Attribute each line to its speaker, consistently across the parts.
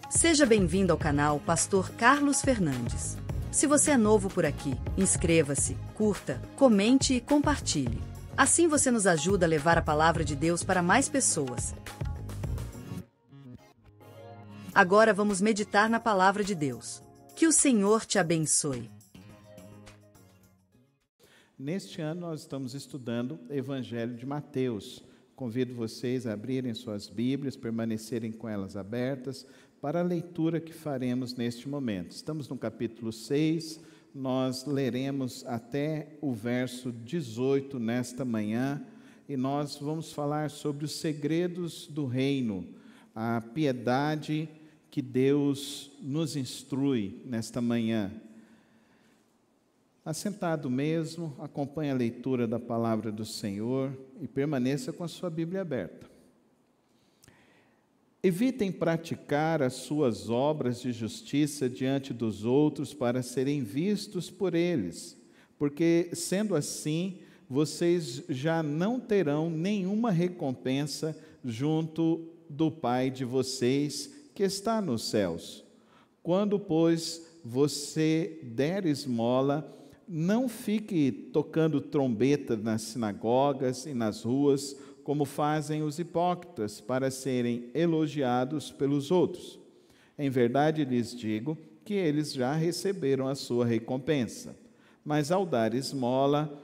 Speaker 1: Seja bem-vindo ao canal Pastor Carlos Fernandes. Se você é novo por aqui, inscreva-se, curta, comente e compartilhe. Assim você nos ajuda a levar a palavra de Deus para mais pessoas. Agora vamos meditar na palavra de Deus. Que o Senhor te abençoe.
Speaker 2: Neste ano nós estamos estudando o Evangelho de Mateus. Convido vocês a abrirem suas Bíblias, permanecerem com elas abertas, para a leitura que faremos neste momento. Estamos no capítulo 6, nós leremos até o verso 18 nesta manhã, e nós vamos falar sobre os segredos do reino, a piedade que Deus nos instrui nesta manhã. Assentado mesmo, acompanhe a leitura da palavra do Senhor e permaneça com a sua Bíblia aberta. Evitem praticar as suas obras de justiça diante dos outros para serem vistos por eles, porque, sendo assim, vocês já não terão nenhuma recompensa junto do Pai de vocês que está nos céus. Quando, pois, você der esmola, não fique tocando trombeta nas sinagogas e nas ruas, como fazem os hipócritas, para serem elogiados pelos outros. Em verdade lhes digo que eles já receberam a sua recompensa. Mas ao dar esmola,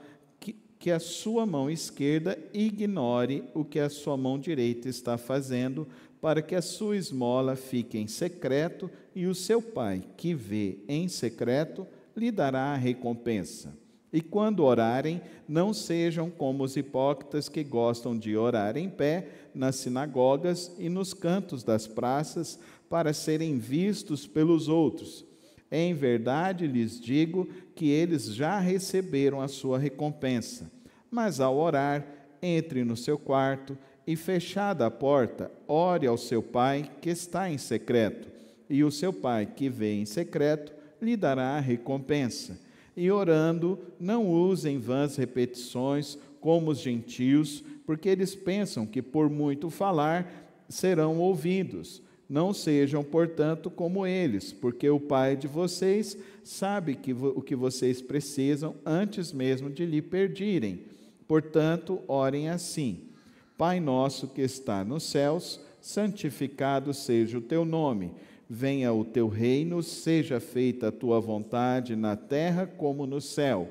Speaker 2: que a sua mão esquerda ignore o que a sua mão direita está fazendo, para que a sua esmola fique em secreto, e o seu Pai, que vê em secreto, lhe dará a recompensa. E quando orarem, não sejam como os hipócritas que gostam de orar em pé nas sinagogas e nos cantos das praças para serem vistos pelos outros. Em verdade lhes digo que eles já receberam a sua recompensa. Mas ao orar, entre no seu quarto e, fechada a porta, ore ao seu Pai que está em secreto. E o seu Pai que vê em secreto lhe dará a recompensa. E orando, não usem vãs repetições como os gentios, porque eles pensam que por muito falar serão ouvidos. Não sejam, portanto, como eles, porque o Pai de vocês sabe o que vocês precisam antes mesmo de lhe pedirem. Portanto, orem assim: Pai nosso que está nos céus, santificado seja o teu nome. Venha o teu reino, seja feita a tua vontade na terra como no céu.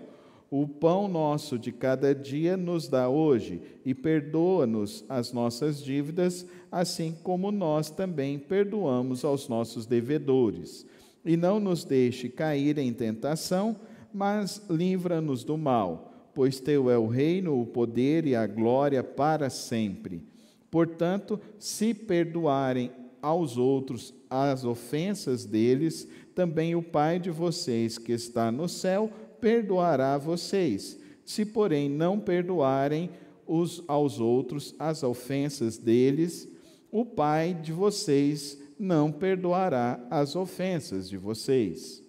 Speaker 2: O pão nosso de cada dia nos dá hoje, e perdoa-nos as nossas dívidas, assim como nós também perdoamos aos nossos devedores. E não nos deixe cair em tentação, mas livra-nos do mal, pois teu é o reino, o poder e a glória para sempre. Portanto, se perdoarem aos outros as ofensas deles, também o Pai de vocês que está no céu perdoará vocês. Se, porém, não perdoarem aos outros as ofensas deles, o Pai de vocês não perdoará as ofensas de vocês.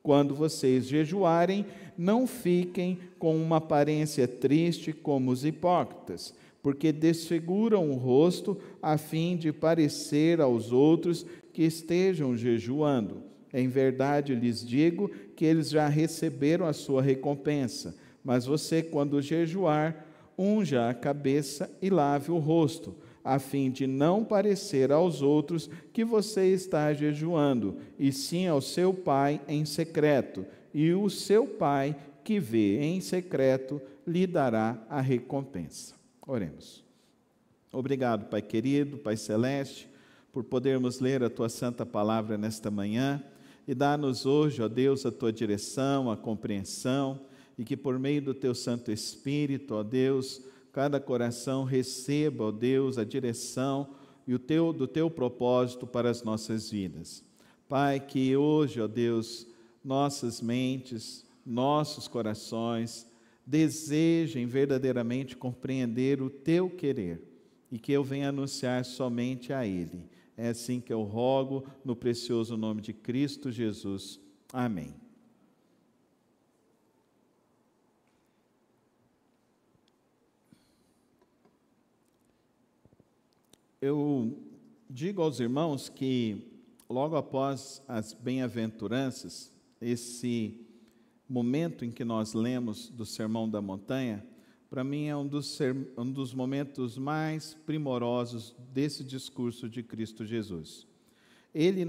Speaker 2: Quando vocês jejuarem, não fiquem com uma aparência triste como os hipócritas, porque desfiguram o rosto a fim de parecer aos outros que estejam jejuando. Em verdade lhes digo que eles já receberam a sua recompensa. Mas você, quando jejuar, unja a cabeça e lave o rosto, a fim de não parecer aos outros que você está jejuando, e sim ao seu Pai em secreto. E o seu Pai, que vê em secreto, lhe dará a recompensa. Oremos. Obrigado, Pai querido, Pai celeste, por podermos ler a Tua santa palavra nesta manhã, e dá-nos hoje, ó Deus, a Tua direção, a compreensão, e que por meio do Teu Santo Espírito, ó Deus, cada coração receba, ó Deus, a direção e do Teu propósito para as nossas vidas. Pai, que hoje, ó Deus, nossas mentes, nossos corações desejem verdadeiramente compreender o Teu querer e que eu venha anunciar somente a Ele. É assim que eu rogo, no precioso nome de Cristo Jesus. Amém. Eu digo aos irmãos que logo após as bem-aventuranças, esse momento em que nós lemos do Sermão da Montanha, para mim é um dos momentos mais primorosos desse discurso de Cristo Jesus. Ele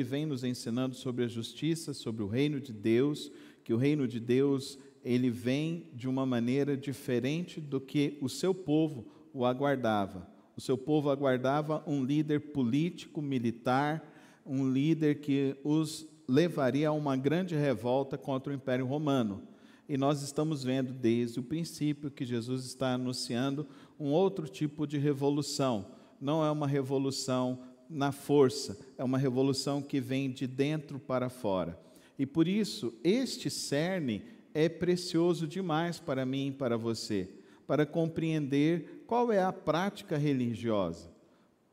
Speaker 2: vem nos ensinando sobre a justiça, sobre o reino de Deus, que o reino de Deus, ele vem de uma maneira diferente do que o seu povo o aguardava. O seu povo aguardava um líder político, militar, um líder que os levaria a uma grande revolta contra o Império Romano. E nós estamos vendo desde o princípio que Jesus está anunciando um outro tipo de revolução. Não é uma revolução na força, é uma revolução que vem de dentro para fora. E por isso, este cerne é precioso demais para mim e para você, para compreender qual é a prática religiosa.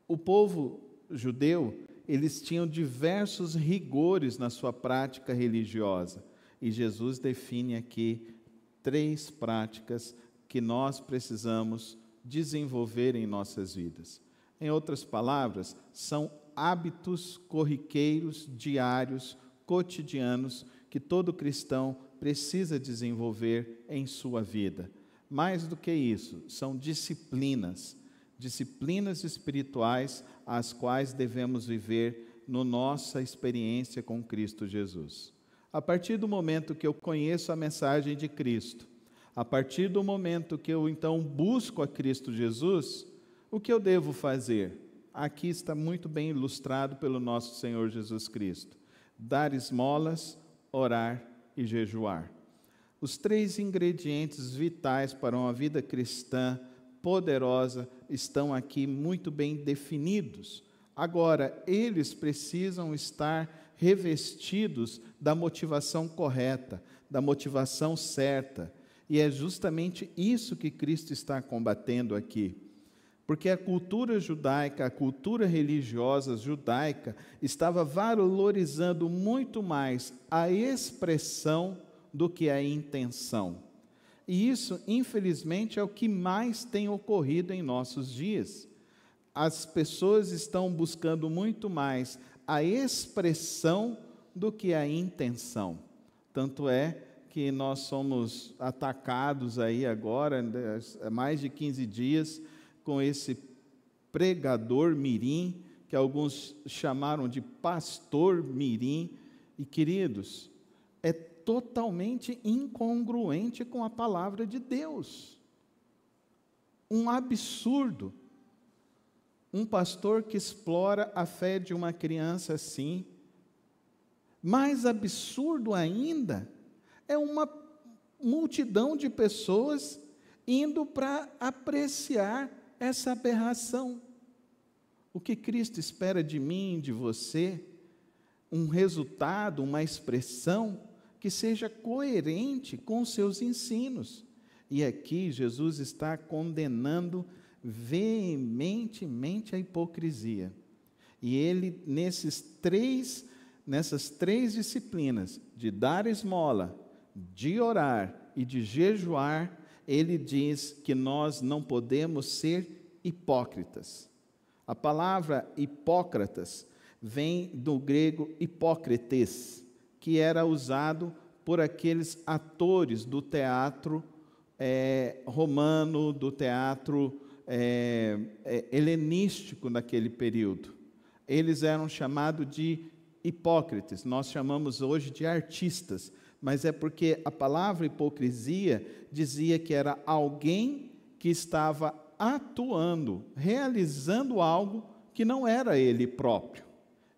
Speaker 2: O povo judeu, eles tinham diversos rigores na sua prática religiosa. E Jesus define aqui 3 práticas que nós precisamos desenvolver em nossas vidas. Em outras palavras, são hábitos corriqueiros, diários, cotidianos, que todo cristão precisa desenvolver em sua vida. Mais do que isso, são disciplinas espirituais, as quais devemos viver na nossa experiência com Cristo Jesus. A partir do momento que eu conheço a mensagem de Cristo, a partir do momento que eu então busco a Cristo Jesus, o que eu devo fazer? Aqui está muito bem ilustrado pelo nosso Senhor Jesus Cristo: dar esmolas, orar e jejuar. Os 3 ingredientes vitais para uma vida cristã poderosa estão aqui muito bem definidos. Agora, eles precisam estar revestidos da motivação correta, da motivação certa. E é justamente isso que Cristo está combatendo aqui. Porque a cultura judaica, a cultura religiosa judaica, estava valorizando muito mais a expressão do que a intenção. E isso, infelizmente, é o que mais tem ocorrido em nossos dias. As pessoas estão buscando muito mais a expressão do que a intenção. Tanto é que nós somos atacados aí agora, há mais de 15 dias, com esse pregador mirim, que alguns chamaram de pastor mirim. E, queridos, é totalmente incongruente com a palavra de Deus. Um absurdo. Um pastor que explora a fé de uma criança assim. Mais absurdo ainda é uma multidão de pessoas indo para apreciar essa aberração. O que Cristo espera de mim, de você, um resultado, uma expressão que seja coerente com os seus ensinos. E aqui Jesus está condenando veementemente a hipocrisia. E ele, nessas três disciplinas, de dar esmola, de orar e de jejuar, ele diz que nós não podemos ser hipócritas. A palavra hipócritas vem do grego hipócrites, que era usado por aqueles atores do teatro romano, do teatro helenístico naquele período. Eles eram chamados de hipócritas, nós chamamos hoje de artistas, mas é porque a palavra hipocrisia dizia que era alguém que estava atuando, realizando algo que não era ele próprio.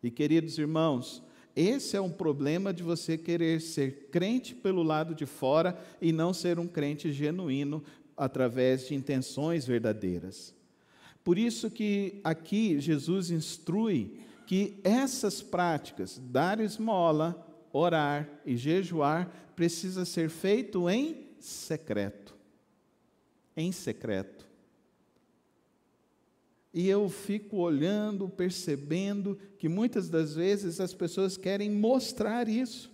Speaker 2: E, queridos irmãos, esse é um problema de você querer ser crente pelo lado de fora e não ser um crente genuíno através de intenções verdadeiras. Por isso que aqui Jesus instrui que essas práticas, dar esmola, orar e jejuar, precisa ser feito em secreto. Em secreto. E eu fico olhando, percebendo que muitas das vezes as pessoas querem mostrar isso.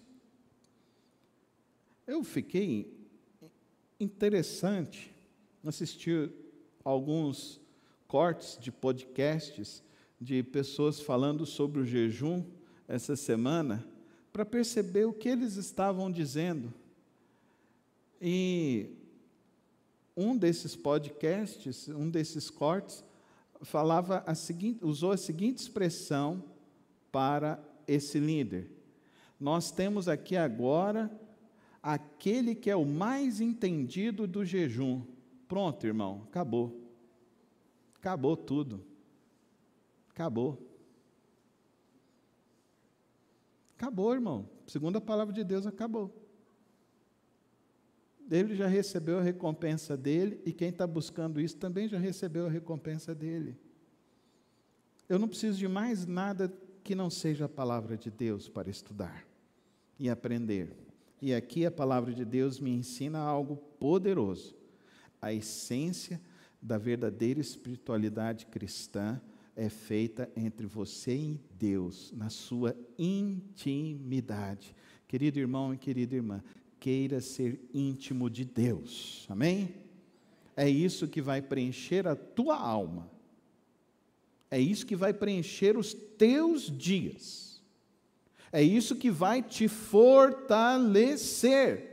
Speaker 2: Eu fiquei interessante, assisti alguns cortes de podcasts de pessoas falando sobre o jejum essa semana, para perceber o que eles estavam dizendo. E um desses podcasts, um desses cortes, usou a seguinte expressão para esse líder: nós temos aqui agora aquele que é o mais entendido do jejum. Pronto, irmão, acabou. Acabou tudo. Acabou. Acabou, irmão. Segundo a palavra de Deus, acabou. Ele já recebeu a recompensa dele, e quem está buscando isso também já recebeu a recompensa dele. Eu não preciso de mais nada que não seja a palavra de Deus para estudar e aprender. E aqui a palavra de Deus me ensina algo poderoso. A essência da verdadeira espiritualidade cristã é feita entre você e Deus, na sua intimidade. Querido irmão e querida irmã, queira ser íntimo de Deus, amém? É isso que vai preencher a tua alma, é isso que vai preencher os teus dias, é isso que vai te fortalecer.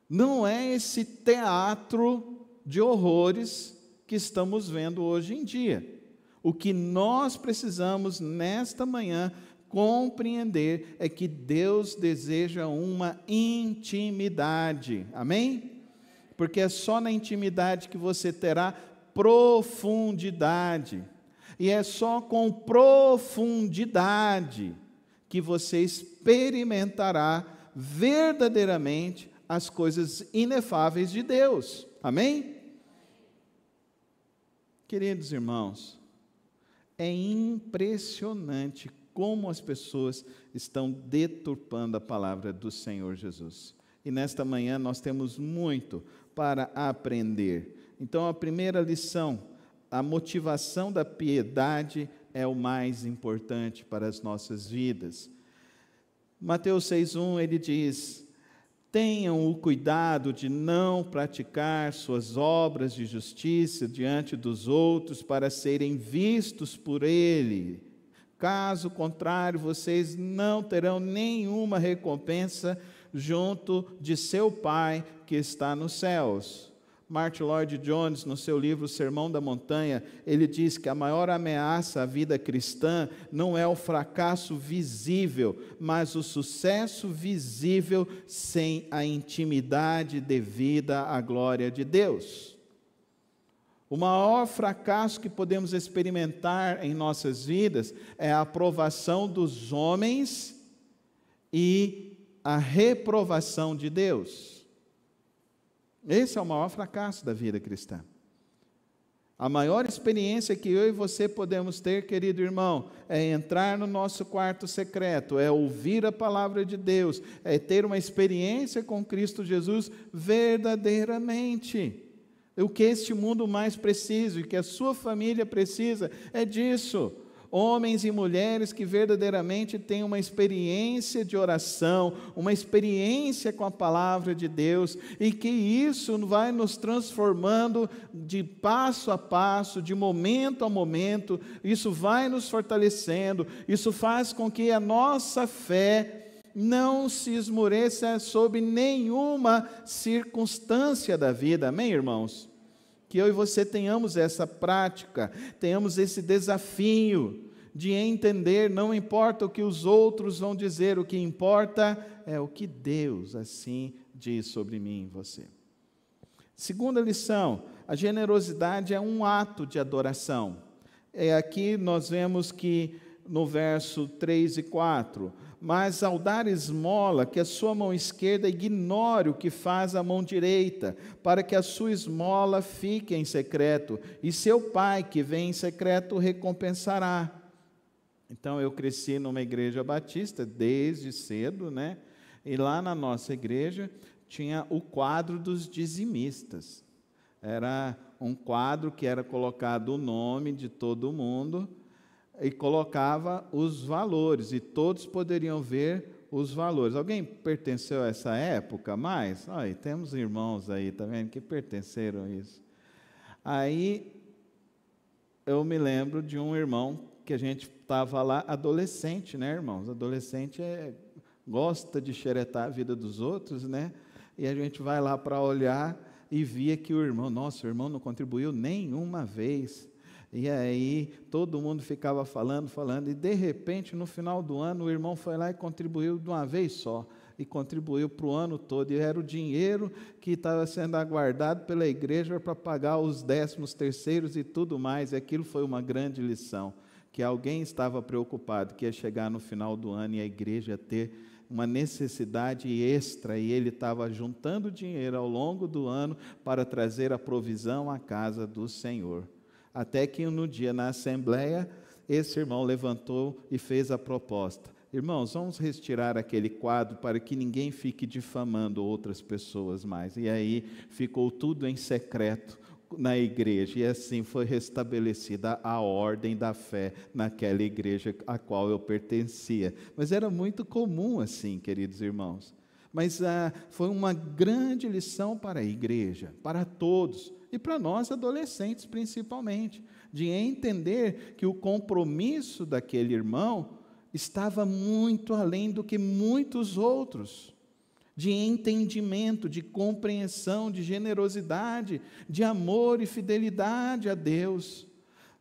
Speaker 2: Não é esse teatro de horrores que estamos vendo hoje em dia. O que nós precisamos nesta manhã compreender é que Deus deseja uma intimidade, amém? Porque é só na intimidade que você terá profundidade, e é só com profundidade que você experimentará verdadeiramente as coisas inefáveis de Deus, amém? Queridos irmãos, é impressionante como as pessoas estão deturpando a palavra do Senhor Jesus. E nesta manhã nós temos muito para aprender. Então, a primeira lição: a motivação da piedade é o mais importante para as nossas vidas. Mateus 6,1, ele diz: tenham o cuidado de não praticar suas obras de justiça diante dos outros para serem vistos por ele. Caso contrário, vocês não terão nenhuma recompensa junto de seu Pai que está nos céus. Martin Lloyd-Jones, no seu livro Sermão da Montanha, ele diz que a maior ameaça à vida cristã não é o fracasso visível, mas o sucesso visível sem a intimidade devida à glória de Deus. O maior fracasso que podemos experimentar em nossas vidas é a aprovação dos homens e a reprovação de Deus. Esse é o maior fracasso da vida cristã. A maior experiência que eu e você podemos ter, querido irmão, é entrar no nosso quarto secreto, é ouvir a palavra de Deus, é ter uma experiência com Cristo Jesus verdadeiramente. O que este mundo mais precisa, e que a sua família precisa, é disso. Homens e mulheres que verdadeiramente têm uma experiência de oração, uma experiência com a palavra de Deus, e que isso vai nos transformando de passo a passo, de momento a momento, isso vai nos fortalecendo, isso faz com que a nossa fé não se esmoreça sob nenhuma circunstância da vida, amém, irmãos? Que eu e você tenhamos essa prática, tenhamos esse desafio de entender, não importa o que os outros vão dizer, o que importa é o que Deus assim diz sobre mim e você. Segunda lição: a generosidade é um ato de adoração. Aqui nós vemos que no verso 3 e 4, mas ao dar esmola, que a sua mão esquerda ignore o que faz a mão direita, para que a sua esmola fique em secreto, e seu pai que vem em secreto o recompensará. Então eu cresci numa igreja batista desde cedo, né? E lá na nossa igreja tinha o quadro dos dizimistas. Era um quadro que era colocado o nome de todo mundo, e colocava os valores, e todos poderiam ver os valores. Alguém pertenceu a essa época mais? Olha, temos irmãos aí, tá vendo, que pertenceram a isso. Aí, eu me lembro de um irmão que a gente estava lá, adolescente, né, irmãos? Adolescente gosta de xeretar a vida dos outros, né? E a gente vai lá para olhar e via que o irmão não contribuiu nenhuma vez. E aí todo mundo ficava falando, e de repente, no final do ano, o irmão foi lá e contribuiu de uma vez só. E contribuiu para o ano todo, e era o dinheiro que estava sendo aguardado pela igreja para pagar os 13º e tudo mais, e aquilo foi uma grande lição, que alguém estava preocupado, que ia chegar no final do ano e a igreja ia ter uma necessidade extra, e ele estava juntando dinheiro ao longo do ano para trazer a provisão à casa do Senhor. Até que no dia na assembleia, esse irmão levantou e fez a proposta: irmãos, vamos retirar aquele quadro para que ninguém fique difamando outras pessoas mais. E aí ficou tudo em secreto na igreja, e assim foi restabelecida a ordem da fé naquela igreja a qual eu pertencia. Mas era muito comum assim, queridos irmãos. Mas foi uma grande lição para a igreja, para todos, e para nós adolescentes principalmente, de entender que o compromisso daquele irmão estava muito além do que muitos outros, de entendimento, de compreensão, de generosidade, de amor e fidelidade a Deus.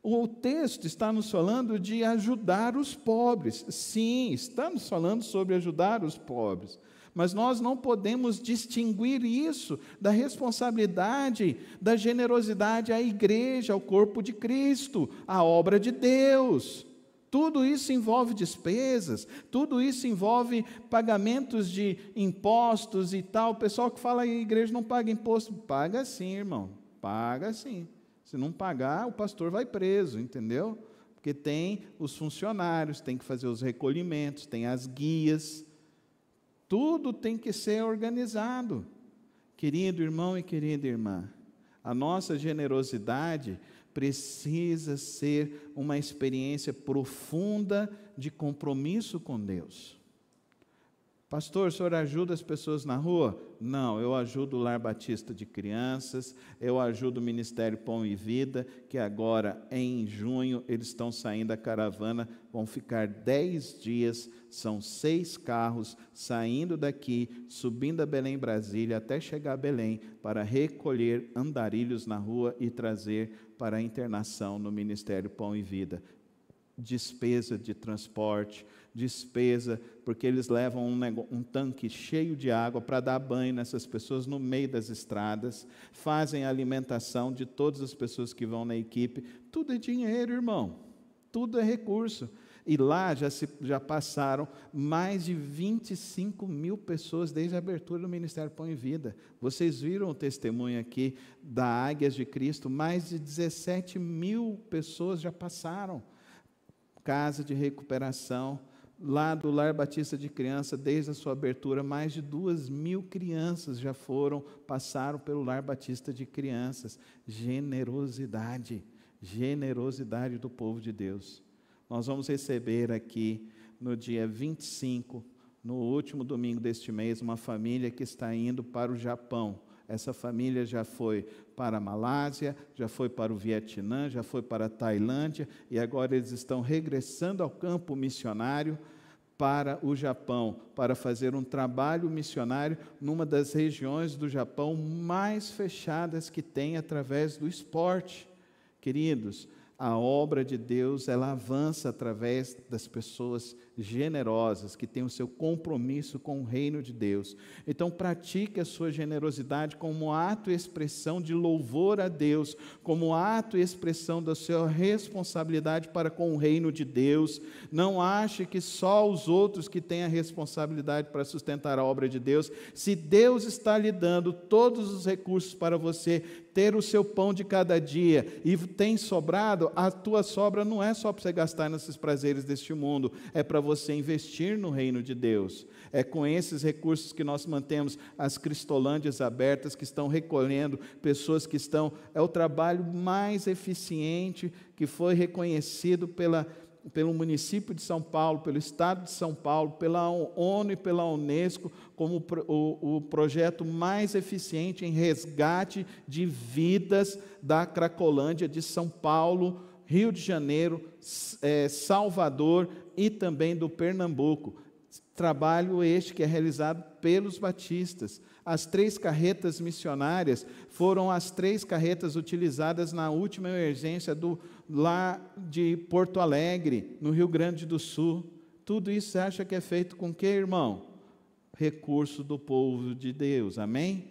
Speaker 2: O texto está nos falando de ajudar os pobres. Sim, está nos falando sobre ajudar os pobres. Mas nós não podemos distinguir isso da responsabilidade, da generosidade à igreja, ao corpo de Cristo, à obra de Deus. Tudo isso envolve despesas, tudo isso envolve pagamentos de impostos e tal. O pessoal que fala que a igreja não paga imposto, paga sim, irmão, paga sim. Se não pagar, o pastor vai preso, entendeu? Porque tem os funcionários, tem que fazer os recolhimentos, tem as guias, tudo tem que ser organizado. Querido irmão e querida irmã, a nossa generosidade precisa ser uma experiência profunda de compromisso com Deus. Pastor, o senhor ajuda as pessoas na rua? Não, eu ajudo o Lar Batista de Crianças, eu ajudo o Ministério Pão e Vida, que agora em junho eles estão saindo da caravana, vão ficar 10 dias, são 6 carros saindo daqui, subindo a Belém, Brasília, até chegar a Belém, para recolher andarilhos na rua e trazer para a internação no Ministério Pão e Vida. Despesa de transporte, despesa, porque eles levam um tanque cheio de água para dar banho nessas pessoas no meio das estradas, fazem a alimentação de todas as pessoas que vão na equipe. Tudo é dinheiro, irmão, tudo é recurso. E lá já passaram mais de 25 mil pessoas desde a abertura do Ministério Pão e Vida. Vocês viram o testemunho aqui da Águias de Cristo, mais de 17 mil pessoas já passaram. Casa de recuperação, lá do Lar Batista de Criança, desde a sua abertura, mais de 2.000 crianças já passaram pelo Lar Batista de Crianças. Generosidade do povo de Deus. Nós vamos receber aqui, no dia 25, no último domingo deste mês, uma família que está indo para o Japão. Essa família já foi para a Malásia, já foi para o Vietnã, já foi para a Tailândia, e agora eles estão regressando ao campo missionário para o Japão, para fazer um trabalho missionário numa das regiões do Japão mais fechadas que tem através do esporte. Queridos, a obra de Deus, ela avança através das pessoas generosas, que têm o seu compromisso com o reino de Deus. Então, pratique a sua generosidade como ato e expressão de louvor a Deus, como ato e expressão da sua responsabilidade para com o reino de Deus. Não ache que só os outros que têm a responsabilidade para sustentar a obra de Deus. Se Deus está lhe dando todos os recursos para você ter o seu pão de cada dia e tem sobrado, a tua sobra não é só para você gastar nesses prazeres deste mundo, é para você investir no reino de Deus. É com esses recursos que nós mantemos as Cristolândias abertas, que estão recolhendo pessoas que estão... É o trabalho mais eficiente que foi reconhecido pelo município de São Paulo, pelo Estado de São Paulo, pela ONU e pela Unesco, como o projeto mais eficiente em resgate de vidas da Cracolândia de São Paulo, Rio de Janeiro, Salvador e também do Pernambuco. Trabalho este que é realizado pelos batistas. As 3 carretas missionárias foram as 3 carretas utilizadas na última emergência lá de Porto Alegre, no Rio Grande do Sul. Tudo isso você acha que é feito com o quê, irmão? Recurso do povo de Deus, amém?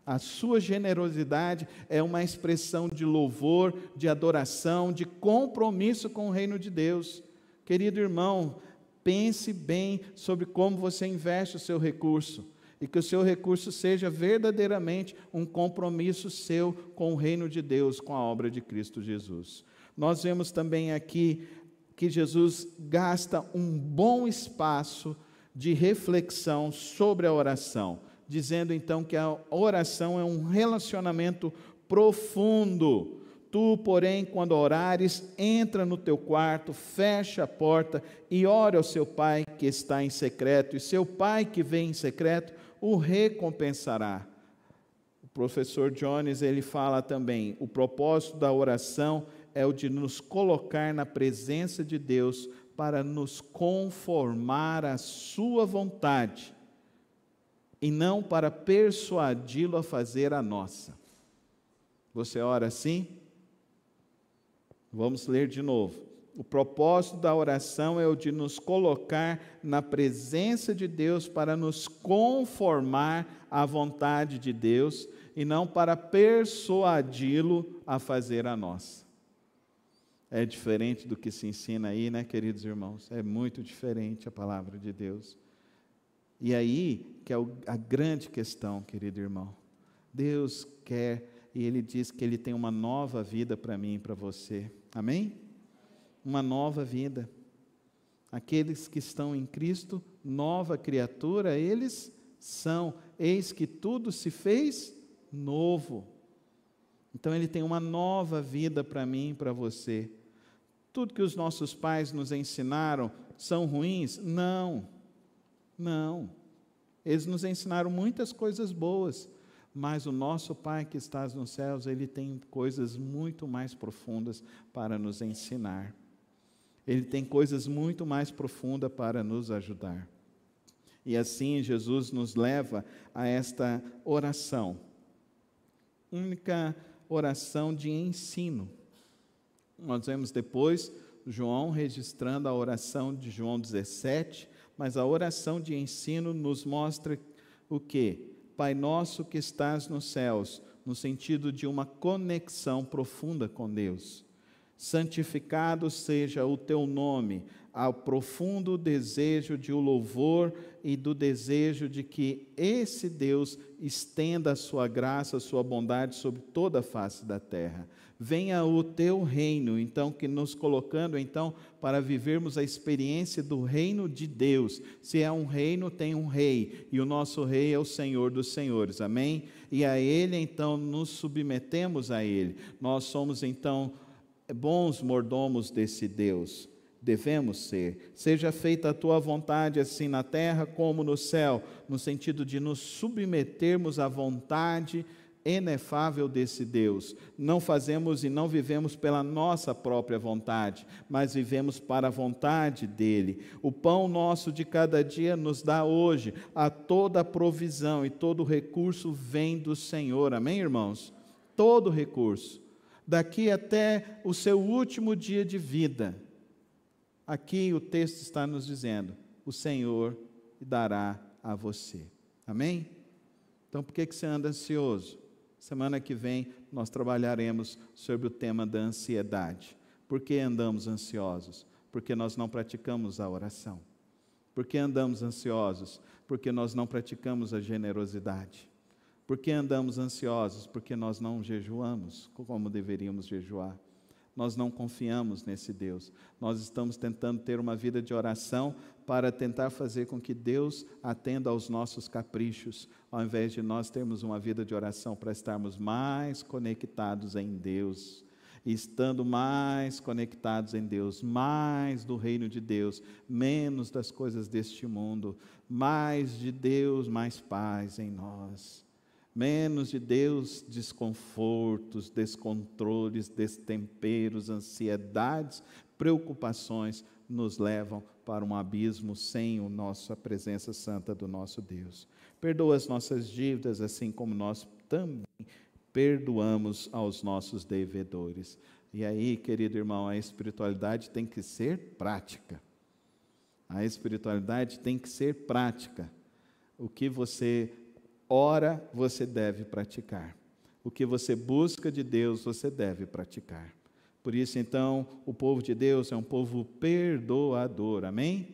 Speaker 2: A sua generosidade é uma expressão de louvor, de adoração, de compromisso com o reino de Deus. Querido irmão, pense bem sobre como você investe o seu recurso, e que o seu recurso seja verdadeiramente um compromisso seu com o reino de Deus, com a obra de Cristo Jesus. Nós vemos também aqui que Jesus gasta um bom espaço de reflexão sobre a oração, dizendo então que a oração é um relacionamento profundo. Tu, porém, quando orares, entra no teu quarto, fecha a porta e ora ao seu pai que está em secreto, e seu pai que vem em secreto o recompensará. O professor Jones, ele fala também, o propósito da oração é o de nos colocar na presença de Deus para nos conformar à sua vontade, e não para persuadi-lo a fazer a nossa. Você ora assim? Vamos ler de novo. O propósito da oração é o de nos colocar na presença de Deus para nos conformar à vontade de Deus e não para persuadi-lo a fazer a nossa. É diferente do que se ensina aí, né, queridos irmãos? É muito diferente a palavra de Deus. E aí que é a grande questão, querido irmão. Deus quer, e Ele diz que Ele tem uma nova vida para mim e para você. Amém? Uma nova vida. Aqueles que estão em Cristo, nova criatura, eles são. Eis que tudo se fez novo. Então Ele tem uma nova vida para mim e para você. Tudo que os nossos pais nos ensinaram são ruins? Não. Não, eles nos ensinaram muitas coisas boas, mas o nosso Pai que estás nos céus, Ele tem coisas muito mais profundas para nos ensinar. Ele tem coisas muito mais profundas para nos ajudar. E assim Jesus nos leva a esta oração, única oração de ensino. Nós vemos depois João registrando a oração de João 17, mas a oração de ensino nos mostra o quê? Pai nosso que estás nos céus, no sentido de uma conexão profunda com Deus. Santificado seja o teu nome, ao profundo desejo de o louvor e do desejo de que esse Deus estenda a sua graça, a sua bondade sobre toda a face da terra. Venha o teu reino, então, que nos colocando, então, para vivermos a experiência do reino de Deus. Se é um reino, tem um rei, e o nosso rei é o Senhor dos senhores, amém? E a Ele, então, nos submetemos a Ele. Nós somos, então, bons mordomos desse Deus. Devemos ser. Seja feita a tua vontade, assim na terra como no céu, no sentido de nos submetermos à vontade inefável desse Deus. Não fazemos e não vivemos pela nossa própria vontade, mas vivemos para a vontade dEle. O pão nosso de cada dia nos dá hoje, a toda a provisão e todo o recurso vem do Senhor. Amém, irmãos? Todo recurso. Daqui até o seu último dia de vida. Aqui o texto está nos dizendo, o Senhor dará a você. Amém? Então por que você anda ansioso? Semana que vem nós trabalharemos sobre o tema da ansiedade. Por que andamos ansiosos? Porque nós não praticamos a oração. Por que andamos ansiosos? Porque nós não praticamos a generosidade. Por que andamos ansiosos? Porque nós não jejuamos como deveríamos jejuar. Nós não confiamos nesse Deus. Nós estamos tentando ter uma vida de oração para tentar fazer com que Deus atenda aos nossos caprichos, ao invés de nós termos uma vida de oração para estarmos mais conectados em Deus. E estando mais conectados em Deus, mais do reino de Deus, menos das coisas deste mundo, mais de Deus, mais paz em nós. Menos de Deus, desconfortos, descontroles, destemperos, ansiedades, preocupações nos levam para um abismo sem a presença santa do nosso Deus. Perdoa as nossas dívidas, assim como nós também perdoamos aos nossos devedores. E aí, querido irmão, a espiritualidade tem que ser prática. A espiritualidade tem que ser prática. O que você ora, você deve praticar. O que você busca de Deus, você deve praticar. Por isso, então, o povo de Deus é um povo perdoador, amém?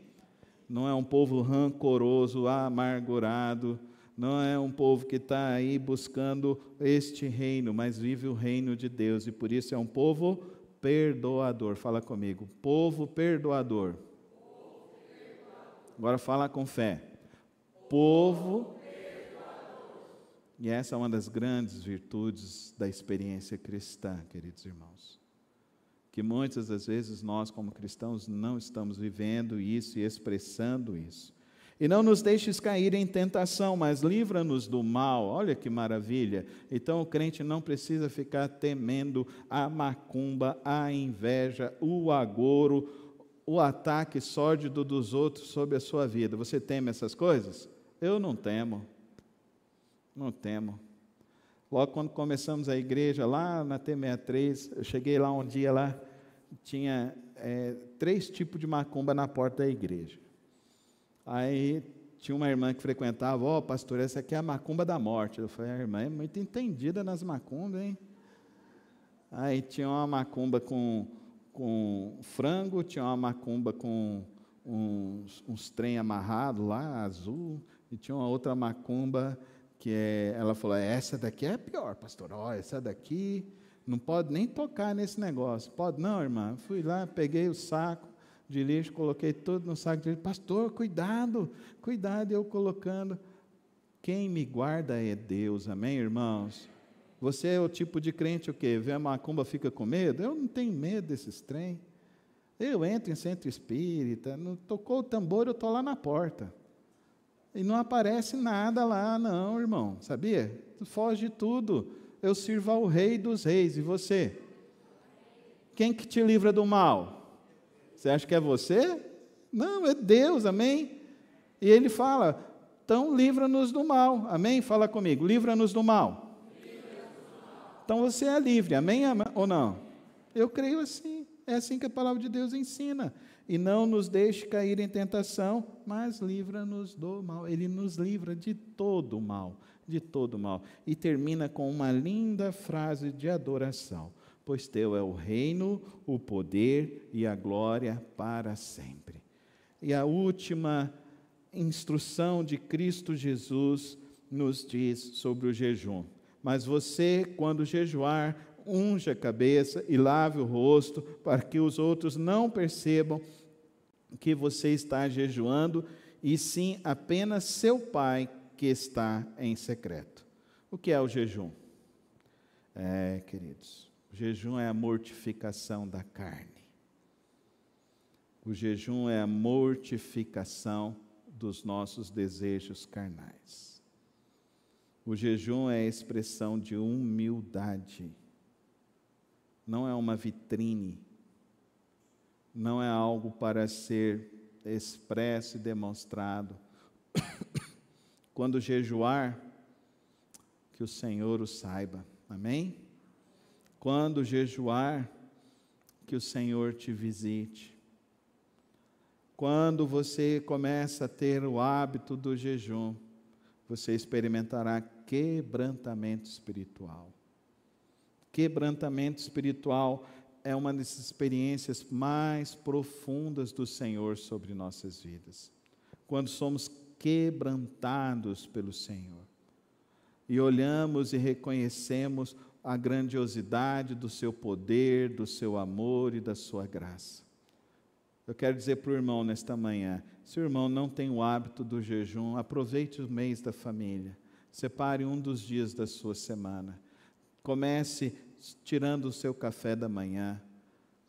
Speaker 2: Não é um povo rancoroso, amargurado, não é um povo que está aí buscando este reino, mas vive o reino de Deus, e por isso é um povo perdoador. Fala comigo, povo perdoador. Agora fala com fé. Povo perdoador. E essa é uma das grandes virtudes da experiência cristã, queridos irmãos. Que muitas das vezes nós, como cristãos, não estamos vivendo isso e expressando isso. E não nos deixes cair em tentação, mas livra-nos do mal. Olha que maravilha. Então o crente não precisa ficar temendo a macumba, a inveja, o agouro, o ataque sórdido dos outros sobre a sua vida. Você teme essas coisas? Eu não temo. Não temo. Logo quando começamos a igreja, lá na T63, eu cheguei lá um dia, lá tinha 3 tipos de macumba na porta da igreja. Aí tinha uma irmã que frequentava, pastor, essa aqui é a macumba da morte. Eu falei, a irmã é muito entendida nas macumbas, hein? Aí tinha uma macumba com frango, tinha uma macumba com uns trem amarrados lá, azul, e tinha uma outra macumba ela falou, essa daqui é pior, pastor, essa daqui não pode nem tocar nesse negócio. Pode não, irmã? Fui lá, peguei o saco de lixo, coloquei tudo no saco de lixo, pastor, cuidado, eu colocando. Quem me guarda é Deus, amém, irmãos? Você é o tipo de crente o quê? Vê a macumba, fica com medo? Eu não tenho medo desses trem. Eu entro em centro espírita, não tocou o tambor, eu estou lá na porta. E não aparece nada lá, não, irmão, sabia? Foge de tudo. Eu sirvo ao Rei dos Reis, e você? Quem que te livra do mal? Você acha que é você? Não, é Deus, amém? E Ele fala, então livra-nos do mal, amém? Fala comigo, livra-nos do mal. Então você é livre, amém ou não? Eu creio assim, é assim que a palavra de Deus ensina. E não nos deixe cair em tentação, mas livra-nos do mal. Ele nos livra de todo o mal, de todo o mal. E termina com uma linda frase de adoração. Pois teu é o reino, o poder e a glória para sempre. E a última instrução de Cristo Jesus nos diz sobre o jejum. Mas você, quando jejuar, unja a cabeça e lave o rosto, para que os outros não percebam que você está jejuando, e sim apenas seu Pai que está em secreto. O que é o jejum? Queridos, o jejum é a mortificação da carne. O jejum é a mortificação dos nossos desejos carnais. O jejum é a expressão de humildade. Não é uma vitrine, não é algo para ser expresso e demonstrado. Quando jejuar, que o Senhor o saiba, amém? Quando jejuar, que o Senhor te visite. Quando você começa a ter o hábito do jejum, você experimentará quebrantamento espiritual. Quebrantamento espiritual é uma das experiências mais profundas do Senhor sobre nossas vidas. Quando somos quebrantados pelo Senhor e olhamos e reconhecemos a grandiosidade do seu poder, do seu amor e da sua graça. Eu quero dizer para o irmão nesta manhã, se o irmão não tem o hábito do jejum, aproveite o mês da família, separe um dos dias da sua semana, comece tirando o seu café da manhã.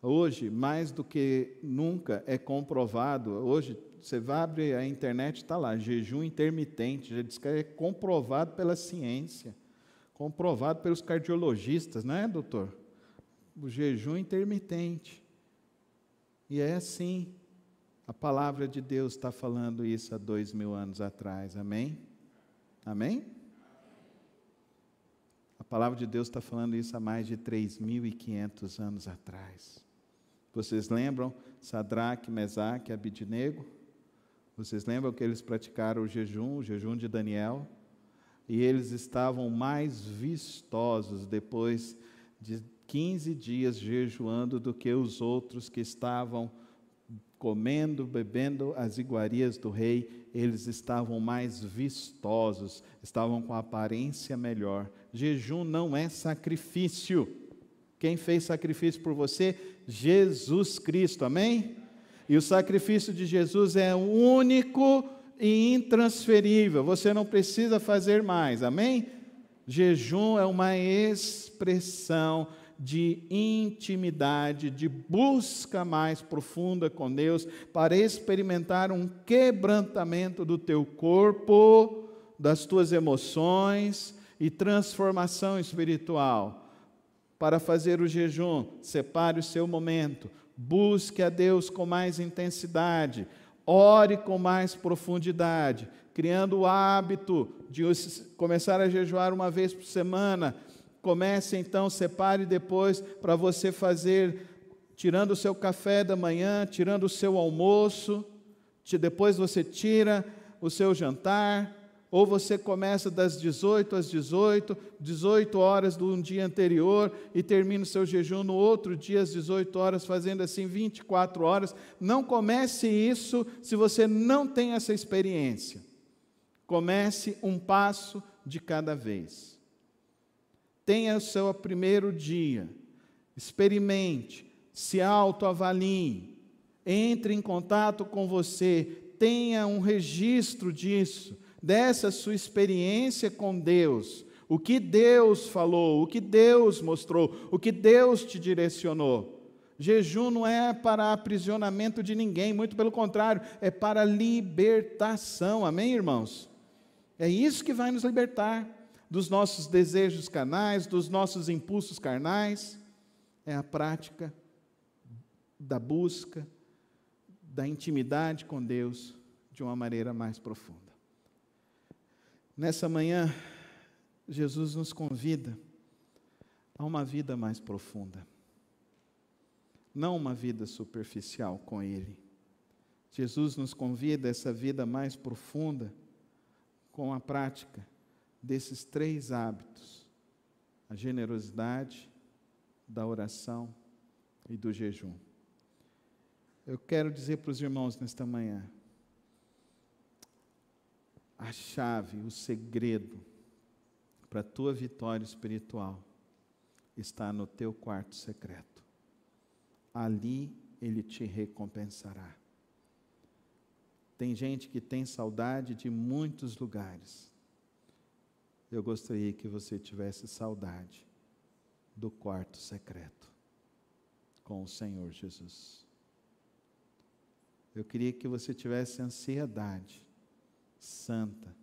Speaker 2: Hoje, mais do que nunca, é comprovado, hoje você vai abrir a internet, está lá, jejum intermitente, já diz que é comprovado pela ciência. comprovado pelos cardiologistas, não é, doutor? O jejum intermitente. E é assim. A palavra de Deus está falando isso há 2000 anos atrás. Amém? Amém? A palavra de Deus está falando isso há mais de 3.500 anos atrás. Vocês lembram Sadraque, Mesaque e Abidnego? Vocês lembram que eles praticaram o jejum de Daniel? E eles estavam mais vistosos depois de 15 dias jejuando do que os outros que estavam comendo, bebendo as iguarias do rei. Eles estavam mais vistosos, estavam com a aparência melhor. Jejum não é sacrifício. Quem fez sacrifício por você? Jesus Cristo, amém? E o sacrifício de Jesus é único e intransferível. Você não precisa fazer mais, amém? Jejum é uma expressão de intimidade, de busca mais profunda com Deus, para experimentar um quebrantamento do teu corpo, das tuas emoções e transformação espiritual. Para fazer o jejum, separe o seu momento, busque a Deus com mais intensidade, ore com mais profundidade, criando o hábito de começar a jejuar uma vez por semana. Comece então, separe depois para você fazer, tirando o seu café da manhã, tirando o seu almoço, depois você tira o seu jantar, ou você começa das 18 às 18 horas do dia anterior e termina o seu jejum no outro dia às 18 horas, fazendo assim 24 horas. Não comece isso se você não tem essa experiência. Comece um passo de cada vez. Tenha o seu primeiro dia, experimente, se autoavalie, entre em contato com você, tenha um registro disso, dessa sua experiência com Deus, o que Deus falou, o que Deus mostrou, o que Deus te direcionou. Jejum não é para aprisionamento de ninguém, muito pelo contrário, é para libertação, amém, irmãos? É isso que vai nos libertar dos nossos desejos carnais, dos nossos impulsos carnais. É a prática da busca, da intimidade com Deus de uma maneira mais profunda. Nessa manhã, Jesus nos convida a uma vida mais profunda, não uma vida superficial com Ele. Jesus nos convida a essa vida mais profunda com a prática desses 3 hábitos: a generosidade, da oração e do jejum. Eu quero dizer para os irmãos nesta manhã, a chave, o segredo para a tua vitória espiritual está no teu quarto secreto. Ali Ele te recompensará. Tem gente que tem saudade de muitos lugares. Eu gostaria que você tivesse saudade do quarto secreto com o Senhor Jesus. Eu queria que você tivesse ansiedade santa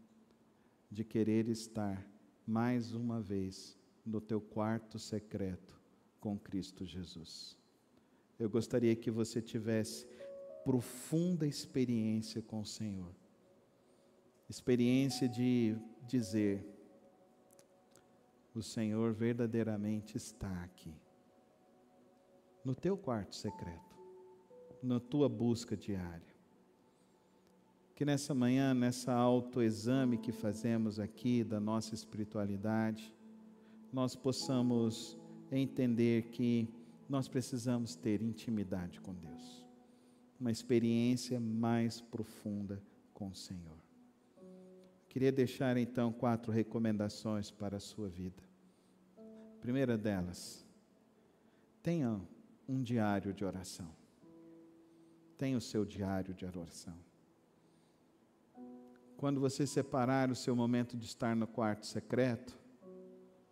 Speaker 2: de querer estar mais uma vez no teu quarto secreto com Cristo Jesus. Eu gostaria que você tivesse profunda experiência com o Senhor. Experiência de dizer: o Senhor verdadeiramente está aqui, no teu quarto secreto, na tua busca diária. Que nessa manhã, nessa autoexame que fazemos aqui da nossa espiritualidade, nós possamos entender que nós precisamos ter intimidade com Deus, uma experiência mais profunda com o Senhor. Queria deixar então 4 recomendações para a sua vida. A primeira delas, tenha um diário de oração. Tenha o seu diário de oração. Quando você separar o seu momento de estar no quarto secreto,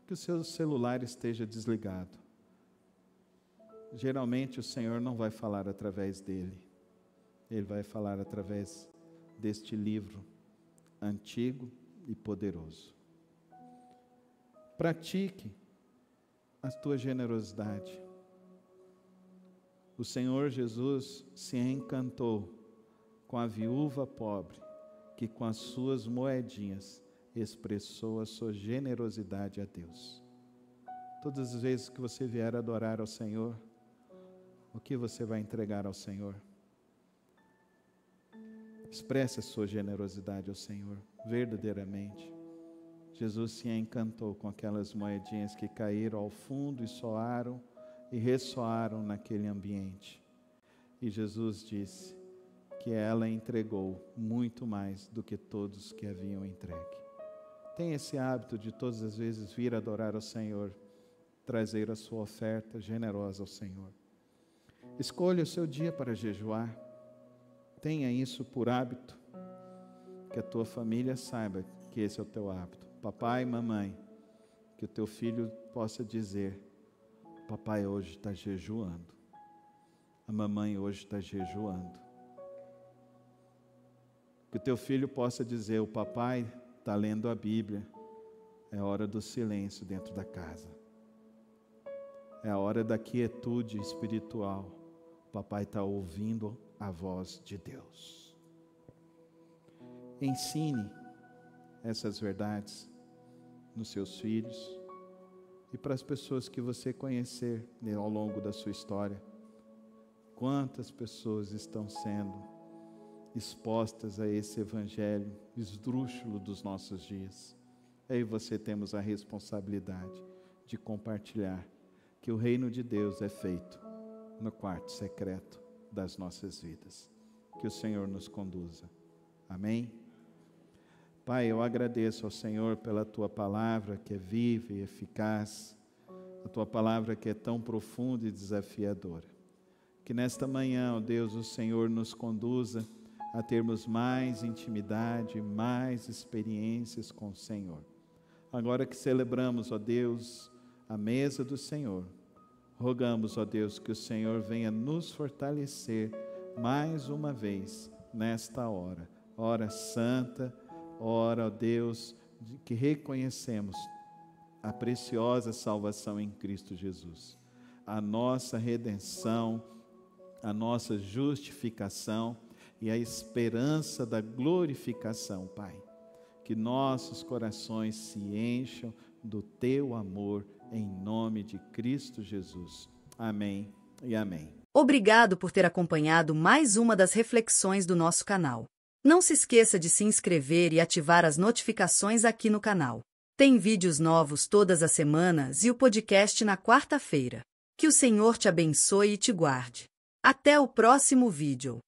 Speaker 2: que o seu celular esteja desligado. Geralmente o Senhor não vai falar através dele. Ele vai falar através deste livro antigo e poderoso. pratique a tua generosidade. O Senhor Jesus se encantou com a viúva pobre, que com as suas moedinhas expressou a sua generosidade a Deus. Todas as vezes que você vier adorar ao Senhor, o que você vai entregar ao Senhor? Expresse a sua generosidade ao Senhor, verdadeiramente. Jesus se encantou com aquelas moedinhas que caíram ao fundo e soaram e ressoaram naquele ambiente. E Jesus disse que ela entregou muito mais do que todos que haviam entregue. Tenha esse hábito de todas as vezes vir adorar ao Senhor, trazer a sua oferta generosa ao Senhor. Escolha o seu dia para jejuar. Tenha isso por hábito. Que a tua família saiba que esse é o teu hábito. Papai e mamãe, que o teu filho possa dizer: papai hoje está jejuando. A mamãe hoje está jejuando. Que o teu filho possa dizer: o papai está lendo a Bíblia. É hora do silêncio dentro da casa. É a hora da quietude espiritual. O papai está ouvindo a voz de Deus. Ensine essas verdades nos seus filhos e para as pessoas que você conhecer ao longo da sua história. Quantas pessoas estão sendo expostas a esse evangelho esdrúxulo dos nossos dias. Eu e você temos a responsabilidade de compartilhar que o reino de Deus é feito no quarto secreto das nossas vidas. Que o Senhor nos conduza. Amém? Pai, eu agradeço ao Senhor pela Tua palavra que é viva e eficaz, a Tua palavra que é tão profunda e desafiadora. Que nesta manhã, ó Deus, o Senhor nos conduza a termos mais intimidade, mais experiências com o Senhor. Agora que celebramos, ó Deus, a mesa do Senhor, rogamos, ó Deus, que o Senhor venha nos fortalecer mais uma vez nesta hora. Hora santa, hora, ó Deus, de que reconhecemos a preciosa salvação em Cristo Jesus. A nossa redenção, a nossa justificação e a esperança da glorificação, Pai. Que nossos corações se encham do Teu amor, em nome de Cristo Jesus. Amém e amém.
Speaker 1: Obrigado por ter acompanhado mais uma das reflexões do nosso canal. Não se esqueça de se inscrever e ativar as notificações aqui no canal. Tem vídeos novos todas as semanas e o podcast na quarta-feira. Que o Senhor te abençoe e te guarde. Até o próximo vídeo.